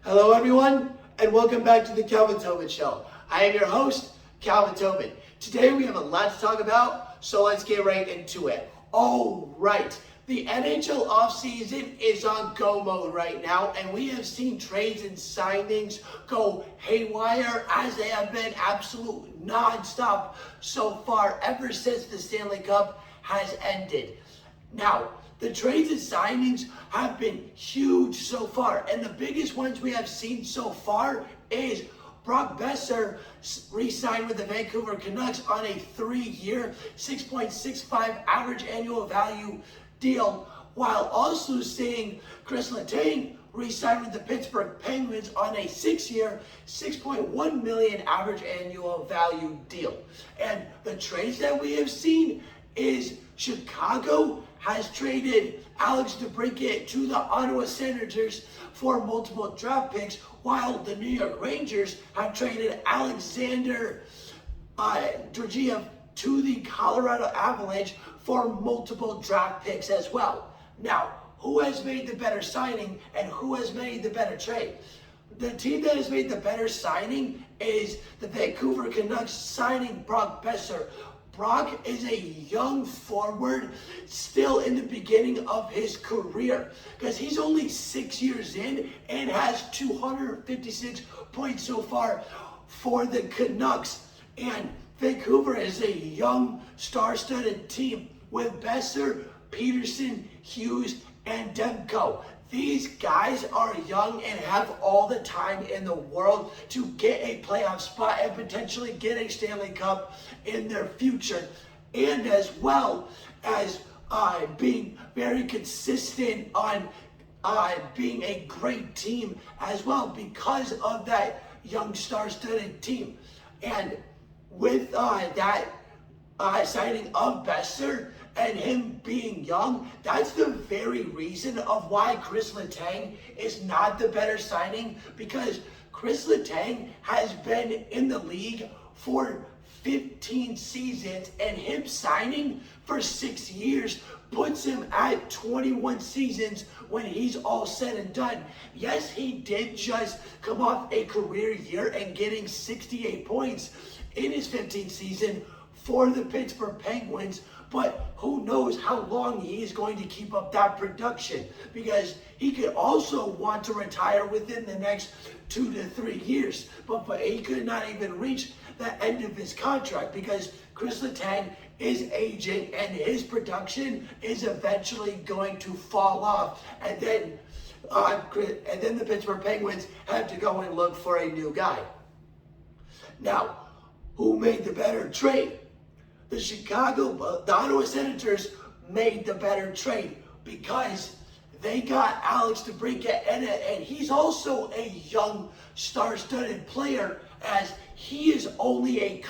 Hello everyone, and welcome back to the Calvin Tobin Show. I am your host, Calvin Tobin. Today we have a lot to talk about, so let's get right into it. All right, the NHL offseason is on go mode right now, and we have seen trades and signings go haywire as they have been absolute non-stop so far ever since the Stanley Cup has ended. Now, the trades and signings have been huge so far, and the biggest ones we have seen so far is Brock Boeser re-signed with the Vancouver Canucks on a 3-year, $6.65 average annual value deal, while also seeing Chris Letang re-signed with the Pittsburgh Penguins on a 6-year, $6.1 million average annual value deal. And the trades that we have seen is Chicago has traded Alex DeBrincat to the Ottawa Senators for multiple draft picks, while the New York Rangers have traded Alexander Georgiev to the Colorado Avalanche for multiple draft picks as well. Now, who has made the better signing and who has made the better trade? The team that has made the better signing is the Vancouver Canucks signing Brock Boeser. Brock is a young forward still in the beginning of his career because he's only 6 years in and has 256 points so far for the Canucks. And Vancouver is a young, star-studded team with Boeser, Peterson, Hughes, and Demko. These guys are young and have all the time in the world to get a playoff spot and potentially get a Stanley Cup in their future. And as well as being very consistent on being a great team as well because of that young star-studded team. And with that signing of Boeser, and him being young, that's the very reason of why Chris Letang is not the better signing, because Chris Letang has been in the league for 15 seasons, and him signing for 6 years puts him at 21 seasons when he's all said and done. Yes, he did just come off a career year and getting 68 points in his 15th season for the Pittsburgh Penguins, but who knows how long he is going to keep up that production, because he could also want to retire within the next 2 to 3 years, but he could not even reach the end of his contract because Chris Letang is aging and his production is eventually going to fall off, and then the Pittsburgh Penguins have to go and look for a new guy. Now, who made the better trade? The Ottawa Senators made the better trade because they got Alex DeBrincat, and he's also a young, star-studded player, as he is only a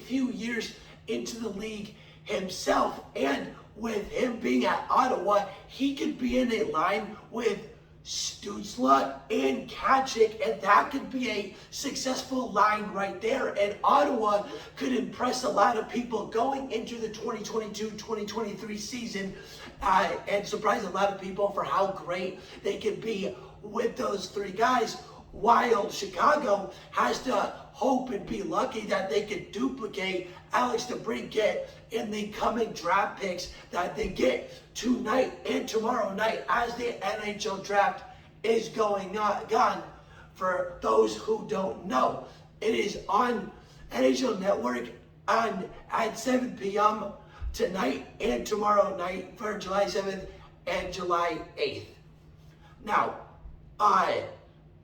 few years into the league himself. And with him being at Ottawa, he could be in a line with Stützle and Tkachuk, and that could be a successful line right there. And Ottawa could impress a lot of people going into the 2022-2023 season and surprise a lot of people for how great they could be with those three guys, while Chicago has to hope and be lucky that they could duplicate Alex DeBrincat in the coming draft picks that they get tonight and tomorrow night as the NHL draft is going on. For those who don't know, it is on NHL Network at 7 p.m. tonight and tomorrow night for July 7th and July 8th. Now,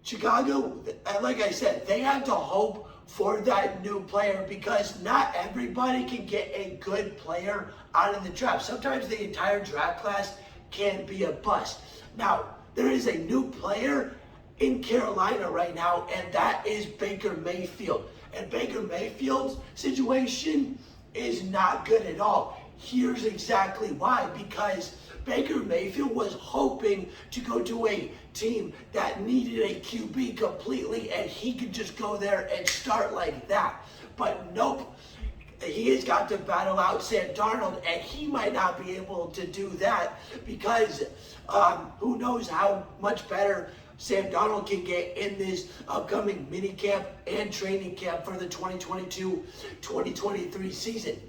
Chicago, like I said, they have to hope for that new player because not everybody can get a good player out of the draft. Sometimes the entire draft class can be a bust. Now, there is a new player in Carolina right now, and that is Baker Mayfield. And Baker Mayfield's situation is not good at all. Here's exactly why. Because Baker Mayfield was hoping to go to a team that needed a QB completely, and he could just go there and start like that. But nope, he has got to battle out Sam Darnold, and he might not be able to do that because who knows how much better Sam Darnold can get in this upcoming mini camp and training camp for the 2022-2023 season.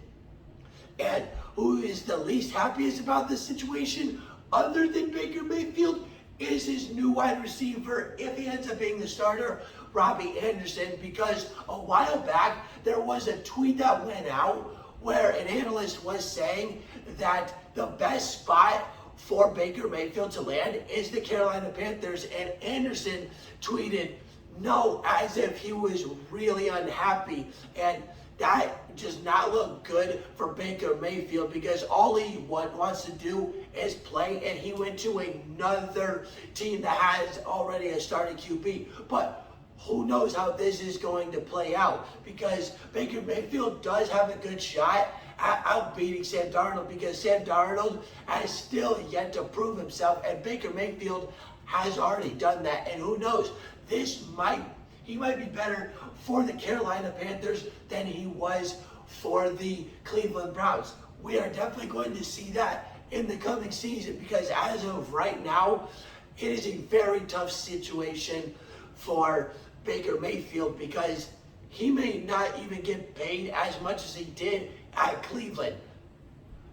And who is the least happiest about this situation, other than Baker Mayfield, is his new wide receiver, if he ends up being the starter, Robbie Anderson, because a while back there was a tweet that went out where an analyst was saying that the best spot for Baker Mayfield to land is the Carolina Panthers, and Anderson tweeted no, as if he was really unhappy, and that does not look good for Baker Mayfield because all he wants to do is play, and he went to another team that has already a starting QB. But who knows how this is going to play out, because Baker Mayfield does have a good shot at outbeating Sam Darnold, because Sam Darnold has still yet to prove himself, and Baker Mayfield has already done that. And who knows, he might be better for the Carolina Panthers than he was for the Cleveland Browns. We are definitely going to see that in the coming season, because as of right now, it is a very tough situation for Baker Mayfield, because he may not even get paid as much as he did at Cleveland.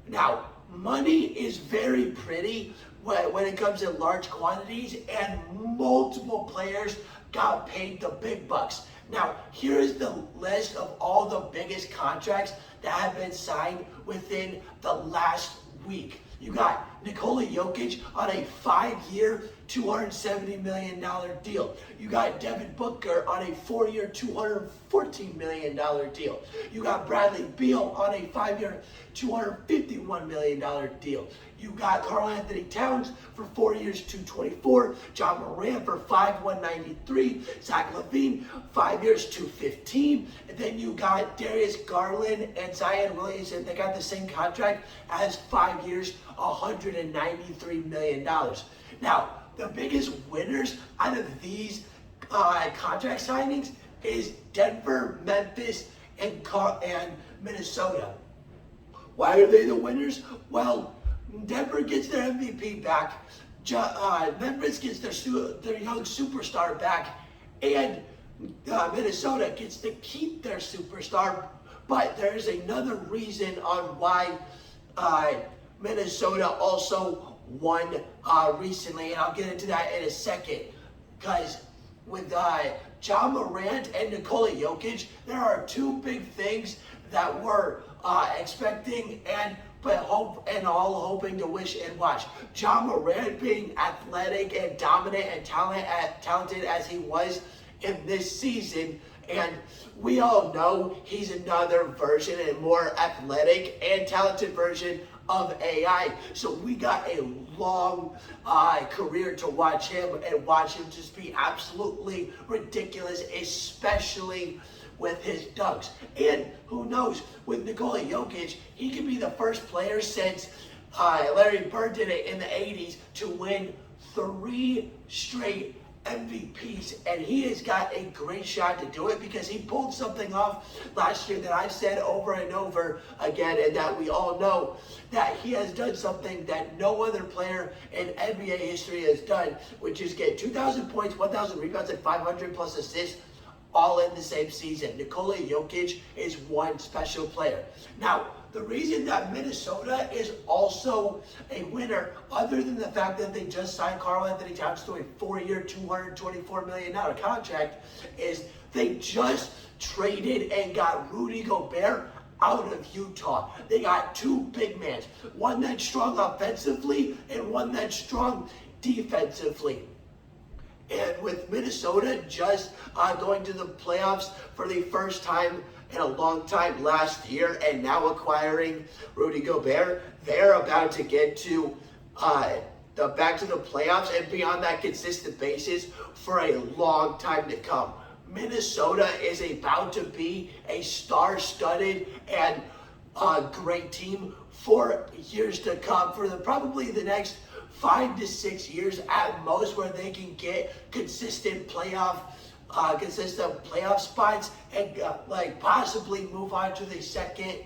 Now, money is very pretty when it comes in large quantities, and multiple players got paid the big bucks. Now, here is the list of all the biggest contracts that have been signed within the last week. You got Nikola Jokic on a 5-year, $270 million deal. You got Devin Booker on a 4-year, $214 million deal. You got Bradley Beal on a 5-year, $251 million deal. You got Karl Anthony Towns for 4 years, $224. John Morant for 5, $193. Zach LaVine, 5 years, $215. And then you got Darius Garland and Zion Williamson. They got the same contract as 5 years, $193 million. Now, the biggest winners out of these contract signings is Denver, Memphis, and Minnesota. Why are they the winners? Well, Denver gets their MVP back, Memphis gets their young superstar back, and Minnesota gets to keep their superstar. But there's another reason on why Minnesota also won recently, and I'll get into that in a second. Because with John Morant and Nikola Jokic, there are two big things that we're expecting and all hoping to wish and watch. John Morant being athletic and dominant and talented as he was in this season, and we all know he's another version and more athletic and talented version of AI. So we got a long career to watch him, and watch him just be absolutely ridiculous, especially with his dunks. And who knows, with Nikola Jokic, he could be the first player since Larry Bird did it in the 80s to win 3 straight MVPs, and he has got a great shot to do it, because he pulled something off last year that I've said over and over again, and that we all know, that he has done something that no other player in NBA history has done, which is get 2,000 points, 1,000 rebounds, and 500 plus assists all in the same season. Nikola Jokic is one special player. Now, the reason that Minnesota is also a winner, other than the fact that they just signed Karl Anthony Towns to a 4-year, $224 million contract, is they just traded and got Rudy Gobert out of Utah. They got 2 big men, one that's strong offensively and one that's strong defensively. And with Minnesota just going to the playoffs for the first time in a long time last year, and now acquiring Rudy Gobert, they're about to get to back to the playoffs and be on that consistent basis for a long time to come. Minnesota is about to be a star-studded and great team for years to come, for probably the next 5 to 6 years at most, where they can get consistent playoff spots, and possibly move on to the second,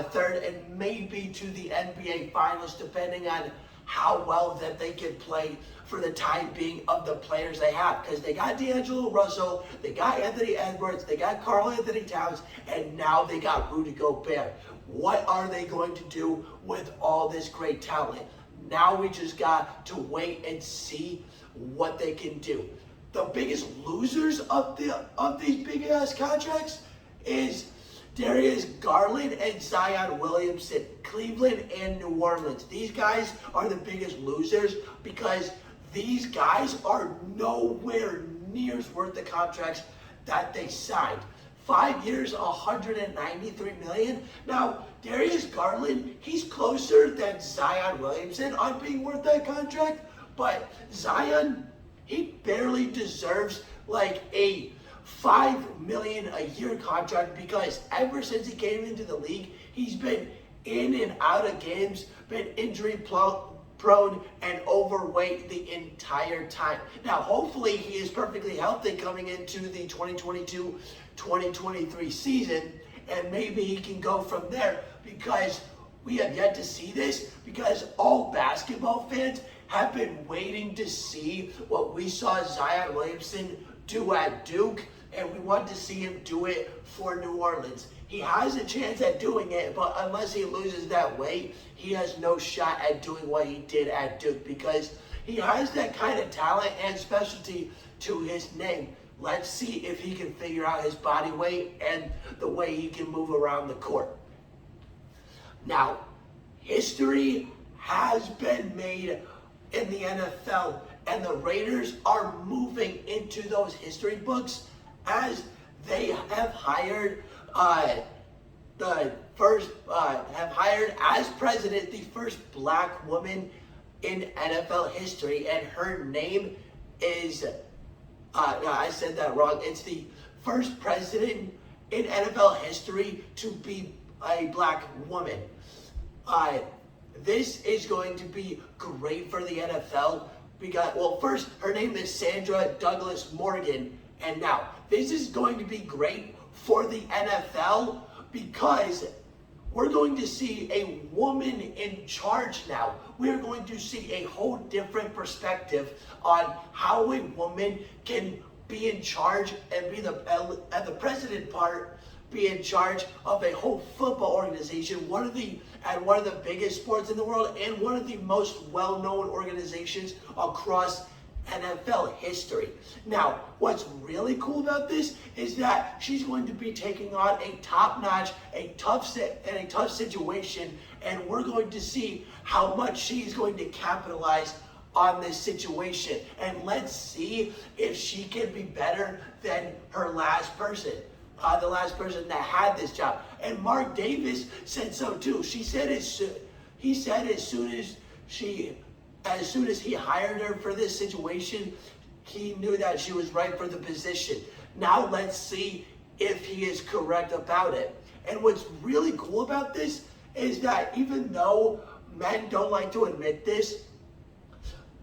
third, and maybe to the NBA Finals, depending on how well that they can play for the time being of the players they have. Because they got D'Angelo Russell, they got Anthony Edwards, they got Karl Anthony Towns, and now they got Rudy Gobert. What are they going to do with all this great talent? Now we just got to wait and see what they can do. The biggest losers of these big ass contracts is Darius Garland and Zion Williamson, Cleveland and New Orleans. These guys are the biggest losers because these guys are nowhere near worth the contracts that they signed. 5 years, $193 million. Now, Darius Garland, he's closer than Zion Williamson on being worth that contract, but Zion, he barely deserves like a $5 million a year contract because ever since he came into the league, he's been in and out of games, been injury prone and overweight the entire time. Now, hopefully he is perfectly healthy coming into the 2022-2023 season, and maybe he can go from there because we have yet to see this because all basketball fans have been waiting to see what we saw Zion Williamson do at Duke, and we want to see him do it for New Orleans. He has a chance at doing it, but unless he loses that weight, he has no shot at doing what he did at Duke because he has that kind of talent and specialty to his name. Let's see if he can figure out his body weight and the way he can move around the court. Now, history has been made in the NFL, and the Raiders are moving into those history books as they have hired as president the first black woman in NFL history, and her name is no, I said that wrong. It's the first president in NFL history to be a black woman. This is going to be great for the NFL because, well, first, her name is Sandra Douglas Morgan, and now this is going to be great for the NFL because we're going to see a woman in charge now. We're going to see a whole different perspective on how a woman can be in charge and be the president part, be in charge of a whole football organization, one of the biggest sports in the world, and one of the most well-known organizations across NFL history. Now, what's really cool about this is that she's going to be taking on a top-notch, a tough situation, and we're going to see how much she's going to capitalize on this situation. And let's see if she can be better than her last person. The last person that had this job. And Mark Davis said so too. He said as soon as he hired her for this situation, he knew that she was right for the position. Now let's see if he is correct about it. And what's really cool about this is that even though men don't like to admit this,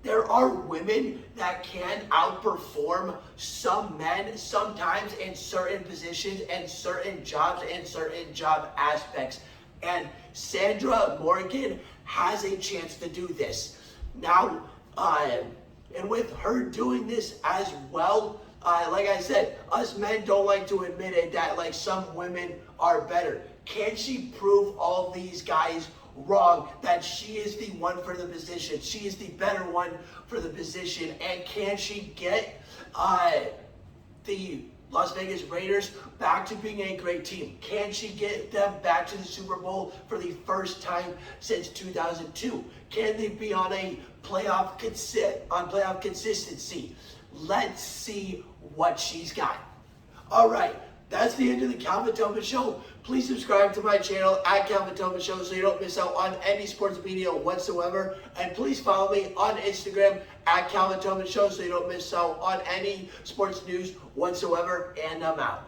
there are women that can outperform some men sometimes in certain positions and certain jobs and certain job aspects. And Sandra Morgan has a chance to do this. Now, and with her doing this as well, like I said, us men don't like to admit it that like some women are better. Can she prove all these guys wrong that she is the one for the position? She is the better one for the position. And can she get the Las Vegas Raiders back to being a great team? Can she get them back to the Super Bowl for the first time since 2002? Can they be on a playoff consistency? Let's see what she's got. All right, that's the end of the Calvin Tobin Show. Please subscribe to my channel at Calvin Tobin Show so you don't miss out on any sports media whatsoever. And please follow me on Instagram at Calvin Tobin Show so you don't miss out on any sports news whatsoever. And I'm out.